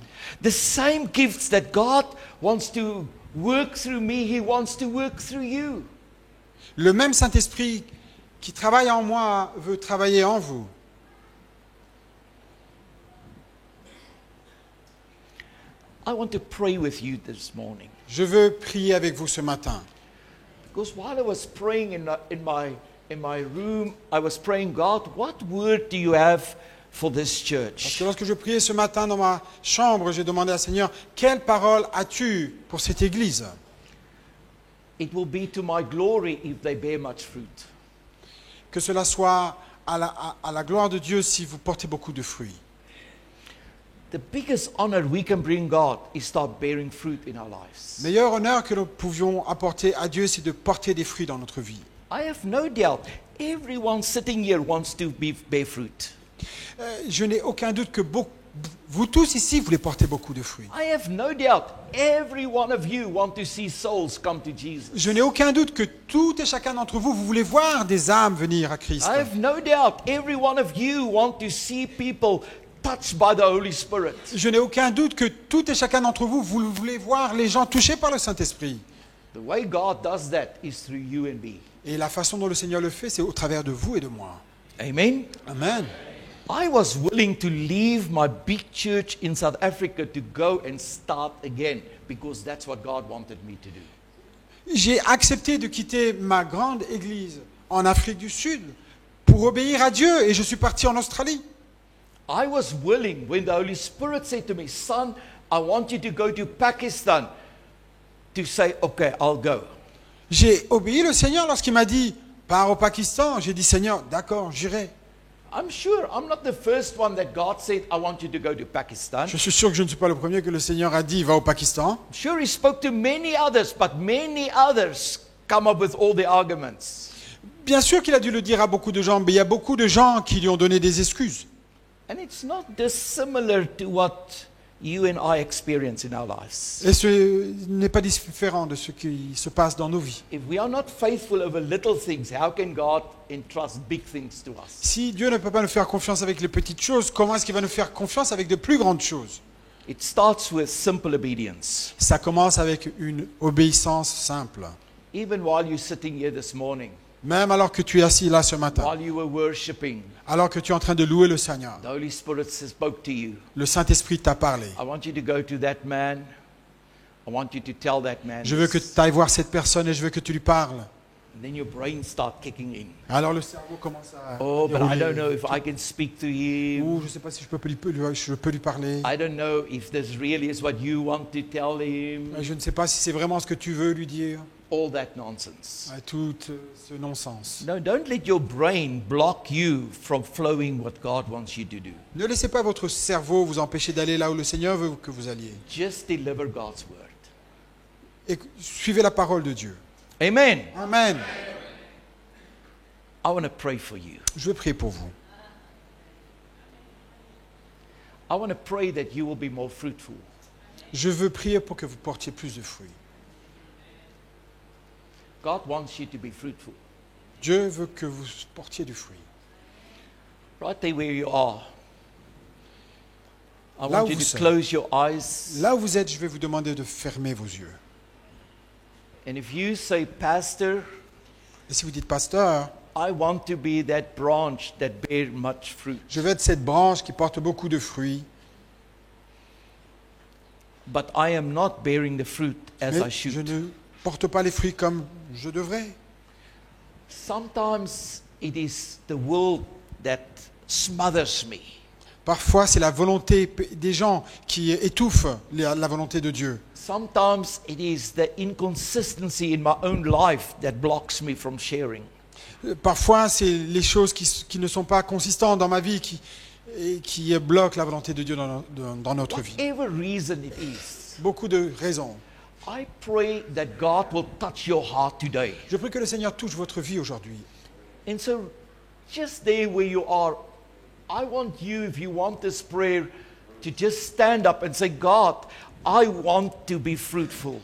C: The same gifts that God wants to work through me, He wants to work through you.
B: Le même Saint-Esprit qui travaille en moi veut travailler en vous.
C: I want to pray with you this morning.
B: Je veux prier avec vous ce matin.
C: Because while I was praying in my room, I was praying, God, what word do you have for this
B: Parce
C: church?
B: que lorsque je priais ce matin dans ma chambre, j'ai demandé à Seigneur, quelle parole as-tu pour cette église?
C: It will be to my glory if they bear much fruit.
B: Que cela soit à la gloire de Dieu si vous portez beaucoup de fruits.
C: The biggest honor we can bring God is start bearing fruit in our lives.
B: Meilleur honneur que nous pouvions apporter à Dieu, c'est de porter des fruits dans notre vie.
C: I have no doubt everyone sitting here wants to bear fruit.
B: Je n'ai aucun doute que vous tous ici voulez porter beaucoup de fruits.
C: I have no doubt every one of you want to see souls come to Jesus.
B: Je n'ai aucun doute que tout et chacun d'entre vous, vous voulez voir des âmes venir à Christ.
C: I have no doubt every one of you want to see people touched by the Holy Spirit.
B: Je n'ai aucun doute que tout et chacun d'entre vous, vous voulez voir les gens touchés par le Saint-Esprit.
C: The way God does that is through you and me.
B: Et la façon dont le Seigneur le fait, c'est au travers de vous et de moi.
C: Amen.
B: Amen.
C: I was willing to leave my big church in South Africa to go and start again because that's what God wanted me to do.
B: J'ai accepté de quitter ma grande église en Afrique du Sud pour obéir à Dieu et je suis parti en Australie.
C: I was willing when the Holy Spirit said to me, son, I want you to go to Pakistan, to say, okay, I'll go.
B: J'ai obéi le Seigneur lorsqu'il m'a dit « Pars au Pakistan ». J'ai dit « Seigneur, d'accord, j'irai ».
C: I'm sure I'm not the first one that God said, I want you to go to Pakistan.
B: Je suis sûr que je ne suis pas le premier que le Seigneur a dit « Va au Pakistan ».
C: Sure, He spoke to many others, but many others come up with all the arguments.
B: Bien sûr qu'il a dû le dire à beaucoup de gens, mais il y a beaucoup de gens qui lui ont donné des excuses.
C: And it's not dissimilar to what you and I experience in our lives.
B: Et ce n'est pas différent de ce qui se passe dans nos vies.
C: If we are not faithful over little things, how can God entrust big things to us?
B: Si Dieu ne peut pas nous faire confiance avec les petites choses, comment est-ce qu'il va nous faire confiance avec de plus grandes choses?
C: It starts with simple obedience.
B: Ça commence avec une obéissance simple.
C: Even while you're sitting here this morning,
B: Même alors que tu es assis là ce matin,
C: while you were worshiping,
B: alors que tu es en train de louer le Seigneur,
C: the Holy Spirit spoke to you.
B: le Saint-Esprit t'a parlé.
C: I want you to go to that man. I want you to tell that man.
B: Je veux que
C: this.
B: tu ailles voir cette personne et je veux que tu lui parles.
C: And then your brain start kicking in.
B: Alors le cerveau commence à
C: Oh, but I
B: dérouler.
C: don't know if I can speak to him.
B: Ou je ne sais pas si je peux lui parler.
C: I don't know if this really is what you want to tell him.
B: Je ne sais pas si c'est vraiment ce que tu veux lui dire.
C: All that nonsense.
B: Tout ce non-sens.
C: No, don't let your brain block you from flowing what God wants you to do.
B: Ne laissez pas votre cerveau vous empêcher d'aller là où le Seigneur veut que vous alliez.
C: Just deliver God's word.
B: Et suivez la parole de Dieu.
C: Amen.
B: Amen.
C: I want to pray for you.
B: Je vais prier pour vous.
C: I want to pray that you will be more fruitful.
B: Je veux prier pour que vous portiez plus de fruits.
C: God wants you to be fruitful.
B: Dieu veut que vous portiez du fruit.
C: Right there where you are. I
B: Là
C: want
B: où
C: you
B: vous
C: to
B: êtes.
C: close your eyes.
B: Là où vous êtes, je vais vous demander de fermer vos yeux.
C: And if you say, Pastor,
B: Et si vous dites, pasteur,
C: I want to be that branch that bear much fruit,
B: je veux être cette branche qui porte beaucoup de fruits,
C: but I am not bearing the fruit as
B: mais
C: I
B: je
C: should.
B: ne porte pas les fruits comme je devrais.
C: Sometimes it is the world that smothers me.
B: Parfois, c'est la volonté des gens qui étouffe la volonté de Dieu.
C: Sometimes it is the inconsistency in my own life that blocks me from sharing.
B: Parfois, c'est les choses qui ne sont pas consistantes dans ma vie qui bloquent la volonté de Dieu dans notre vie.
C: Whatever reason it is,
B: Beaucoup de raisons.
C: I pray that God will touch your heart today.
B: Je prie que le Seigneur touche votre vie aujourd'hui.
C: And so, just there where you are, I want you, if you want this prayer, to just stand up and say, God, I want to be fruitful.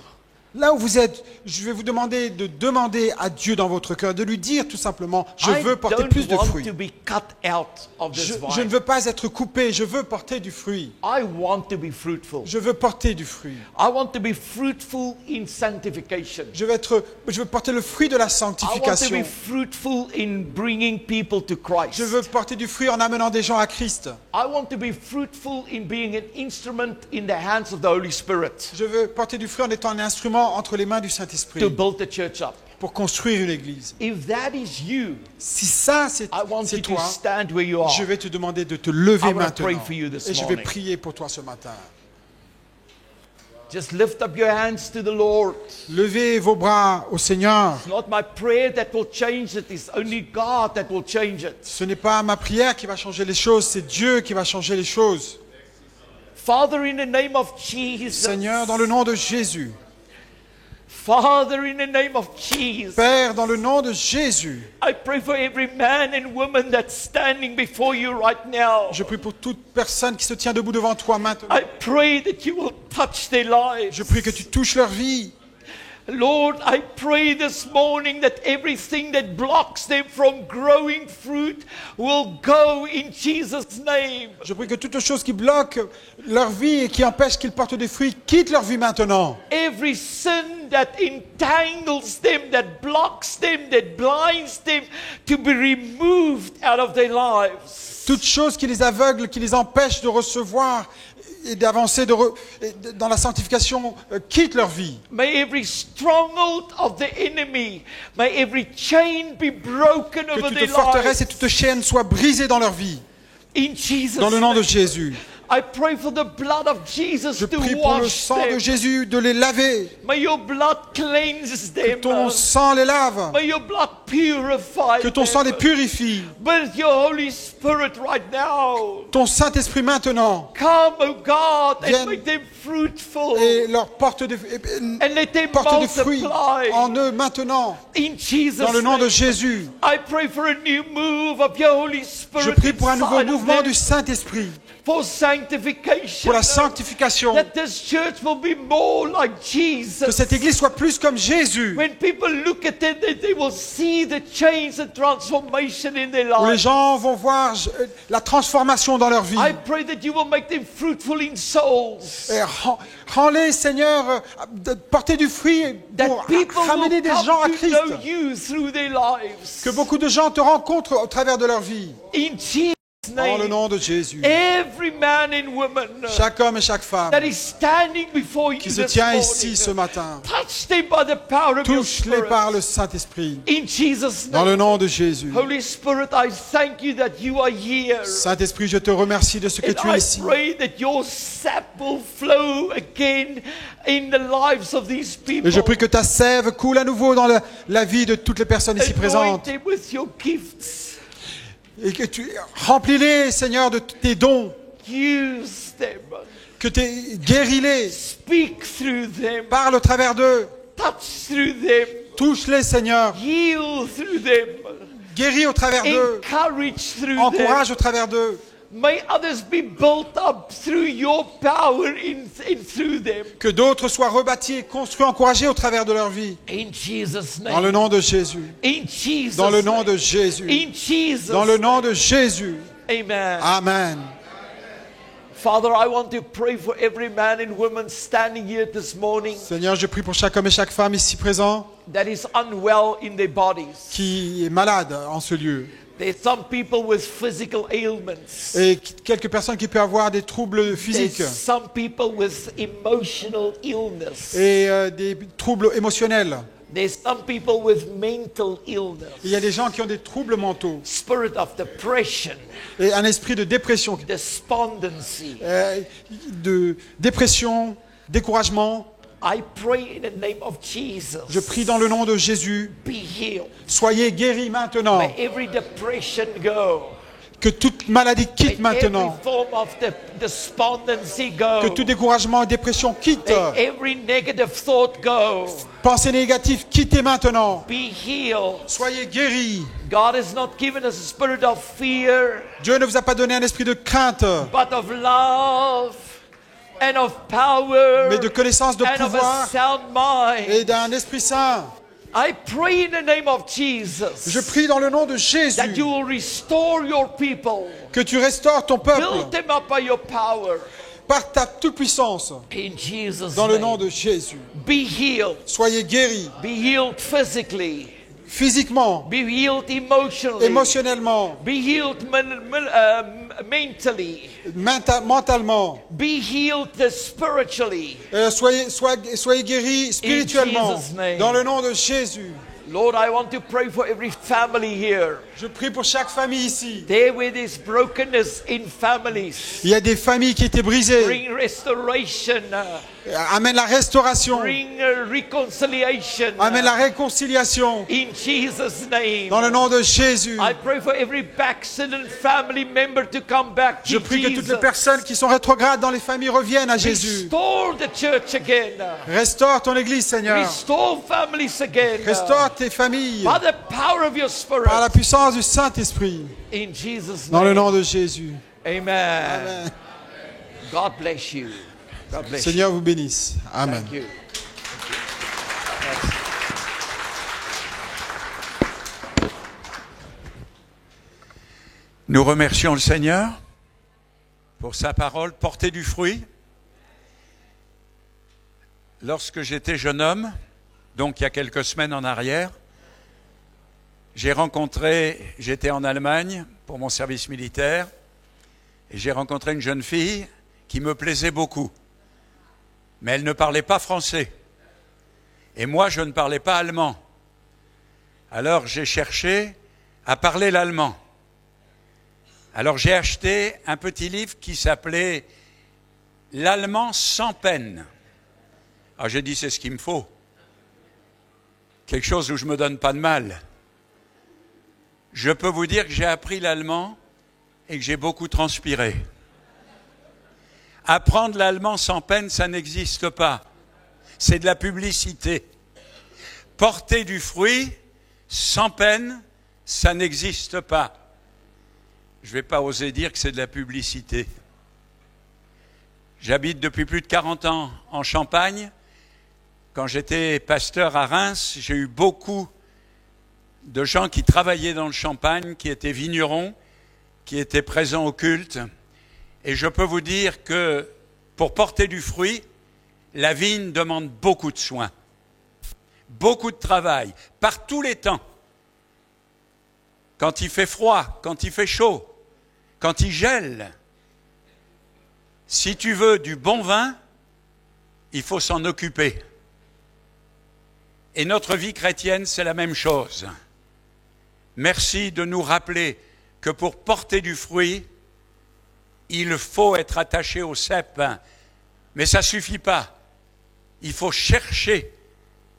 B: Là où vous êtes, je vais vous demander de demander à Dieu dans votre cœur, de lui dire tout simplement, je
C: I
B: veux porter
C: don't
B: plus de
C: want
B: fruits.
C: to be cut out of this
B: Je ne
C: vine.
B: veux pas être coupé, je veux porter du fruit.
C: I want to be fruitful.
B: Je veux porter du fruit.
C: I want to be fruitful in sanctification.
B: Je veux porter le fruit de la
C: I want to
B: sanctification.
C: be fruitful in bringing people to Christ.
B: Je veux porter du fruit en amenant des gens à Christ.
C: I want to be fruitful in being an instrument in the hands of the Holy Spirit
B: Je veux porter du fruit en étant un instrument entre les mains du
C: to
B: Saint-Esprit
C: build the church up.
B: pour construire une église.
C: If that is you,
B: Si ça, c'est
C: I want you to
B: toi,
C: stand where you are.
B: je vais te demander de te lever
C: I wanna
B: maintenant.
C: pray for you this
B: Et je vais
C: morning.
B: prier pour toi ce matin.
C: Just lift up your hands to the Lord.
B: Levez vos bras au Seigneur.
C: It's not my prayer that will change it. It's only God that will change it.
B: Ce n'est pas ma prière qui va changer les choses, c'est Dieu qui va changer les choses.
C: Father, in the name of Jesus.
B: Seigneur, dans le nom de Jésus.
C: Father, in the name of Jesus.
B: Père, dans le nom de Jésus.
C: I pray for every man and woman that's standing before you right now.
B: Je prie pour toute personne qui se tient debout devant toi maintenant.
C: I pray that you will touch their lives.
B: Je prie que tu touches leur vie.
C: Lord, I pray this morning that everything that blocks them from growing fruit will go in Jesus' name.
B: Je prie que toutes choses qui bloquent leur vie et qui empêchent qu'ils portent des fruits quittent leur vie maintenant.
C: Every sin that entangles them, that blocks them, that blinds them to be removed out of their lives.
B: Toutes choses qui les aveuglent, qui les empêchent de recevoir et d'avancer dans la sanctification quittent leur vie.
C: May every stronghold of the enemy, may every chain be broken
B: Que
C: over
B: toute
C: their
B: forteresse et
C: lives.
B: toute chaîne soient brisées dans leur vie.
C: In Jesus'
B: Dans le nom de
C: name.
B: Jésus.
C: I pray for the blood of Jesus
B: Je
C: to
B: prie pour le
C: wash
B: sang de
C: them.
B: Jésus de les laver.
C: May your blood cleanse them.
B: Ton sang les lave.
C: May your blood purify
B: Que ton sang les
C: them.
B: purifie.
C: With your Holy Spirit right now.
B: Ton Saint-Esprit maintenant.
C: Come, oh God, and
B: Viens
C: make them fruitful.
B: Et leur porte des
C: And let them
B: fruits
C: multiply.
B: en eux maintenant.
C: In Jesus'
B: Dans le nom de
C: name.
B: Jésus.
C: I pray for a new move of your Holy Spirit.
B: Je prie pour un nouveau
C: inside of
B: mouvement
C: them,
B: du Saint-Esprit.
C: for sanctification.
B: Pour la sanctification.
C: That this church will be more like
B: Que
C: Jesus.
B: cette église soit plus comme Jésus.
C: When people look at it, they will see the change and transformation in their
B: Où les
C: lives.
B: gens vont voir la transformation dans leur vie.
C: I pray that you will make them fruitful in souls.
B: Et rends-les, Seigneur, de porter du fruit pour
C: That people
B: ramener
C: will
B: des gens à
C: come to
B: Christ.
C: know you through their lives.
B: Que beaucoup de gens te rencontrent au travers de leur vie.
C: In Jesus'
B: Dans le
C: name,
B: nom de Jésus.
C: every man and woman
B: Chaque homme et chaque femme
C: that is standing before you
B: qui se
C: this
B: tient
C: morning,
B: ici ce matin,
C: touch them by the power of your
B: touche-les
C: Spirit.
B: par le Saint-Esprit.
C: In Jesus'
B: Dans
C: name.
B: le nom de Jésus.
C: Holy Spirit, I thank you that you are here.
B: Saint-Esprit, je te remercie de ce que
C: And
B: tu
C: I
B: es ici.
C: pray that your sap will flow again in the lives of these people.
B: Et je prie que ta sève coule à nouveau dans la vie de toutes les personnes ici
C: Anoint
B: présentes.
C: them with your gifts.
B: Et que tu remplis-les, Seigneur, de tes dons.
C: Use them.
B: Que tu guéris-les.
C: Speak through them.
B: Parle au travers d'eux.
C: Touch through them.
B: Touche-les, Seigneur.
C: Heal through them.
B: Guéris au travers d'eux.
C: Encourage through
B: Encourage
C: them.
B: au travers d'eux.
C: May others be built up through your power in through them.
B: Que d'autres soient rebâtis, construits, encouragés au travers de leur vie.
C: In Jesus'
B: Dans le
C: name.
B: nom de Jésus.
C: In Jesus'
B: Dans le nom
C: name.
B: de Jésus.
C: In Jesus'
B: Dans le nom de Jésus.
C: Amen.
B: Amen.
C: Father, I want to pray for every man and woman standing here this morning
B: Seigneur, je prie pour chaque homme et chaque femme ici présent
C: that is unwell in their bodies.
B: qui est malade en ce lieu.
C: There's some people with physical ailments.
B: Et quelques personnes qui peuvent avoir des troubles physiques
C: There's some people with emotional illness.
B: et des troubles émotionnels.
C: There's some people with mental illness.
B: Il y a des gens qui ont des troubles mentaux
C: Spirit of depression,
B: et un esprit de dépression,
C: despondency.
B: de dépression, découragement.
C: I pray in the name of Jesus.
B: Je prie dans le nom de Jésus.
C: Be healed.
B: Soyez guéris maintenant.
C: May every depression go.
B: Que toute maladie quitte
C: May every
B: maintenant.
C: form of despondency go.
B: Que tout découragement et dépression quitte.
C: May every negative thought go.
B: Pensées négatives, quittez maintenant.
C: Be healed.
B: Soyez guéris.
C: God has not given us a spirit of fear,
B: Dieu ne vous a pas donné un esprit de crainte,
C: but of love and of power
B: mais de connaissance, de
C: and of a
B: pouvoir
C: sound
B: et
C: mind.
B: d'un esprit saint.
C: I pray in the name of Jesus
B: Je prie dans le nom de
C: that
B: Jésus
C: you will restore your people.
B: que tu restaures ton
C: Build
B: peuple
C: them up by your power.
B: par ta toute-puissance.
C: In Jesus'
B: Dans le nom
C: name.
B: de Jésus.
C: Be healed.
B: Soyez guéris
C: Be healed physically.
B: physiquement,
C: Be healed emotionally.
B: émotionnellement,
C: Be healed mentally.
B: mentalement.
C: Be healed spiritually.
B: Soyez guéris spirituellement.
C: Jesus' name.
B: Dans le nom de Jésus.
C: Lord, I want to pray for every family here.
B: Je prie pour chaque famille ici.
C: There where there's brokenness in families.
B: Il y a des familles qui étaient brisées.
C: Bring restoration.
B: Amène la restauration.
C: Bring reconciliation.
B: Amène la réconciliation.
C: In Jesus' name.
B: Dans le nom de Jésus.
C: I pray for every backslidden family member to come back to
B: Je prie que toutes les
C: Jesus.
B: personnes qui sont rétrogrades dans les familles reviennent à Jésus.
C: Restore the church again.
B: Restaure ton église, Seigneur.
C: Restore families again.
B: Restaure tes familles
C: By the power of your spirit.
B: par la puissance du Saint-Esprit.
C: In Jesus'
B: Dans le
C: name.
B: nom de Jésus.
C: Amen.
B: Amen.
C: God bless you. God bless you.
B: Seigneur vous bénisse. Amen.
C: Thank you.
A: Nous remercions le Seigneur pour sa parole, porter du fruit. Lorsque j'étais jeune homme, donc il y a quelques semaines en arrière, j'étais en Allemagne pour mon service militaire, et j'ai rencontré une jeune fille qui me plaisait beaucoup. Mais elle ne parlait pas français. Et moi, je ne parlais pas allemand. Alors j'ai cherché à parler l'allemand. Alors j'ai acheté un petit livre qui s'appelait « L'allemand sans peine ». Alors j'ai dit, c'est ce qu'il me faut. Quelque chose où je ne me donne pas de mal. Je peux vous dire que j'ai appris l'allemand et que j'ai beaucoup transpiré. Apprendre l'allemand sans peine, ça n'existe pas. C'est de la publicité. Porter du fruit sans peine, ça n'existe pas. Je ne vais pas oser dire que c'est de la publicité. J'habite depuis plus de 40 ans en Champagne. Quand j'étais pasteur à Reims, j'ai eu beaucoup de gens qui travaillaient dans le Champagne, qui étaient vignerons, qui étaient présents au culte. Et je peux vous dire que pour porter du fruit, la vigne demande beaucoup de soins, beaucoup de travail, par tous les temps. Quand il fait froid, quand il fait chaud, quand il gèle. Si tu veux du bon vin, il faut s'en occuper. Et notre vie chrétienne, c'est la même chose. Merci de nous rappeler que pour porter du fruit, il faut être attaché au cep. Mais ça ne suffit pas. Il faut chercher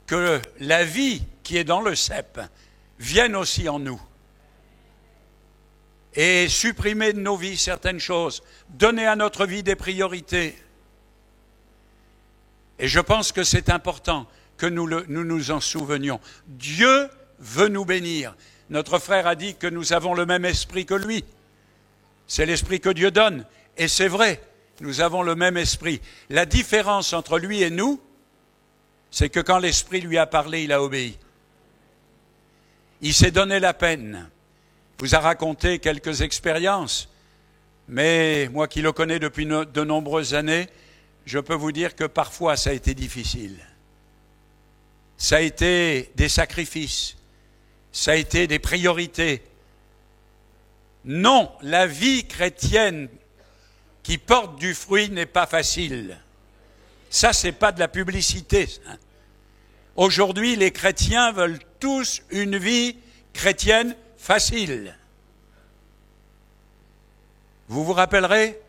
A: que la vie qui est dans le cep vienne aussi en nous. Et supprimer de nos vies certaines choses, donner à notre vie des priorités. Et je pense que c'est important que nous nous en souvenions. Dieu veut nous bénir. Notre frère a dit que nous avons le même esprit que lui. C'est l'esprit que Dieu donne. Et c'est vrai, nous avons le même esprit. La différence entre lui et nous, c'est que quand l'esprit lui a parlé, il a obéi. Il s'est donné la peine. Il vous a raconté quelques expériences. Mais moi qui le connais depuis de nombreuses années, je peux vous dire que parfois ça a été difficile. Ça a été des sacrifices, ça a été des priorités. Non, la vie chrétienne qui porte du fruit n'est pas facile. Ça, c'est pas de la publicité. Aujourd'hui, les chrétiens veulent tous une vie chrétienne facile. Vous vous rappellerez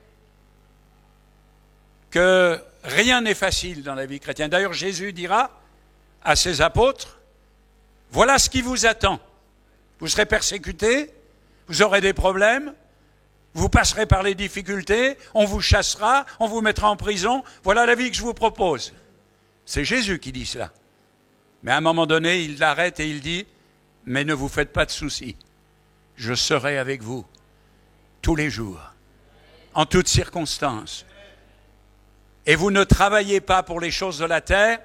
A: que rien n'est facile dans la vie chrétienne. D'ailleurs, Jésus dira à ses apôtres, voilà ce qui vous attend. Vous serez persécutés, vous aurez des problèmes, vous passerez par les difficultés, on vous chassera, on vous mettra en prison. Voilà la vie que je vous propose. C'est Jésus qui dit cela. Mais à un moment donné, il l'arrête et il dit, mais ne vous faites pas de soucis. Je serai avec vous tous les jours, en toutes circonstances. Et vous ne travaillez pas pour les choses de la terre,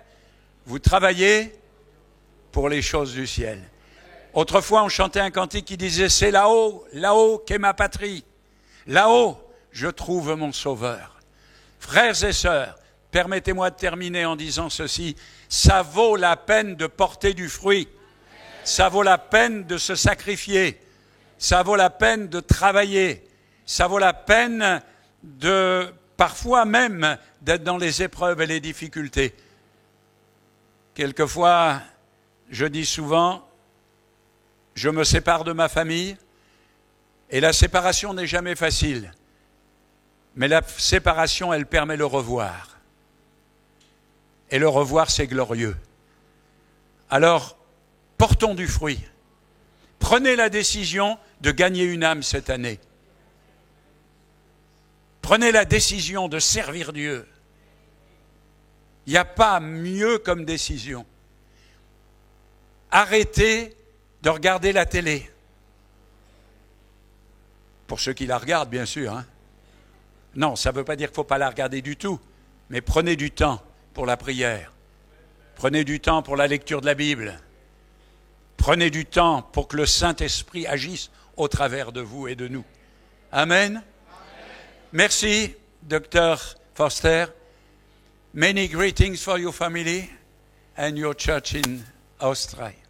A: vous travaillez pour les choses du ciel. Autrefois, on chantait un cantique qui disait « C'est là-haut, là-haut qu'est ma patrie. Là-haut, je trouve mon sauveur. » Frères et sœurs, permettez-moi de terminer en disant ceci. Ça vaut la peine de porter du fruit. Ça vaut la peine de se sacrifier. Ça vaut la peine de travailler. Ça vaut la peine de, parfois même, d'être dans les épreuves et les difficultés. Quelquefois, je dis souvent, je me sépare de ma famille et la séparation n'est jamais facile. Mais la séparation, elle permet le revoir. Et le revoir, c'est glorieux. Alors, portons du fruit. Prenez la décision de gagner une âme cette année. Prenez la décision de servir Dieu. Il n'y a pas mieux comme décision. Arrêtez de regarder la télé. Pour ceux qui la regardent, bien sûr. Hein. Non, ça ne veut pas dire qu'il ne faut pas la regarder du tout. Mais prenez du temps pour la prière. Prenez du temps pour la lecture de la Bible. Prenez du temps pour que le Saint-Esprit agisse au travers de vous et de nous. Amen. Merci, Dr. Foster. Many greetings for your family and your church in Australia.